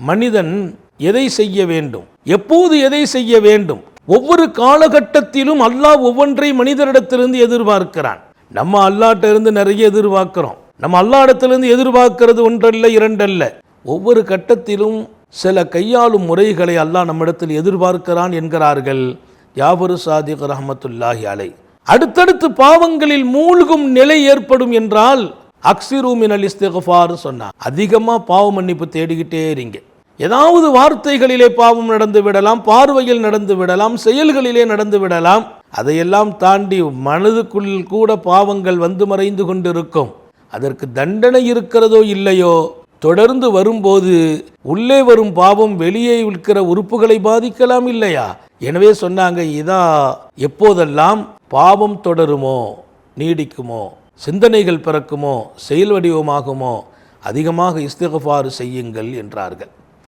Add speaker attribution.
Speaker 1: மனிதன் எதை செய்ய வேண்டும், எப்போது எதை செய்ய வேண்டும், ஒவ்வொரு காலகட்டத்திலும் அல்லாஹ் ஒவ்வொன்றை மனிதரிடத்திலிருந்து எதிர்பார்க்கிறான். நம்ம அல்லாஹ்ட்ட இருந்து நிறைய எதிர்பார்க்கிறோம். நம்ம அல்லாஹ்விடத்திலிருந்து எதிர்பார்க்கிறது ஒன்றல்ல இரண்டல்ல. ஒவ்வொரு கட்டத்திலும் சில கையாளும் முறைகளை அல்லாஹ் நம்மிடத்தில் எதிர்பார்க்கிறான் என்கிறார்கள் ஜாஃபர் சாதிக் ரஹ்மத்துல்லாஹி அலைஹி. அடுத்தடுத்து பாவங்களில் மூழ்கும் நிலை ஏற்படும் என்றால் அக்ஸிரு மினல் இஸ்திக்ஃபார் சொன்னார். அதிகமாக பாவ மன்னிப்பு தேடிக்கிட்டே இருங்க. ஏதாவது வார்த்தைகளிலே பாவம் நடந்து விடலாம், பார்வையில் நடந்து விடலாம், செயல்களிலே நடந்து விடலாம். அதையெல்லாம் தாண்டி மனதுக்குள் கூட பாவங்கள் வந்து மறைந்து கொண்டிருக்கும். அதற்கு தண்டனை இருக்கிறதோ இல்லையோ, தொடர்ந்து வரும்போது உள்ளே வரும் பாவம் வெளியே இருக்கிற உறுப்புகளை பாதிக்கலாம் இல்லையா? எனவே சொன்னாங்க, இதா எப்போதெல்லாம் பாவம் தொடருமோ, நீடிக்குமோ, சிந்தனைகள் பிறக்குமோ, செயல் வடிவமாகுமோ, அதிகமாக இஸ்திக்ஃபார் செய்யுங்கள் என்றார்கள்.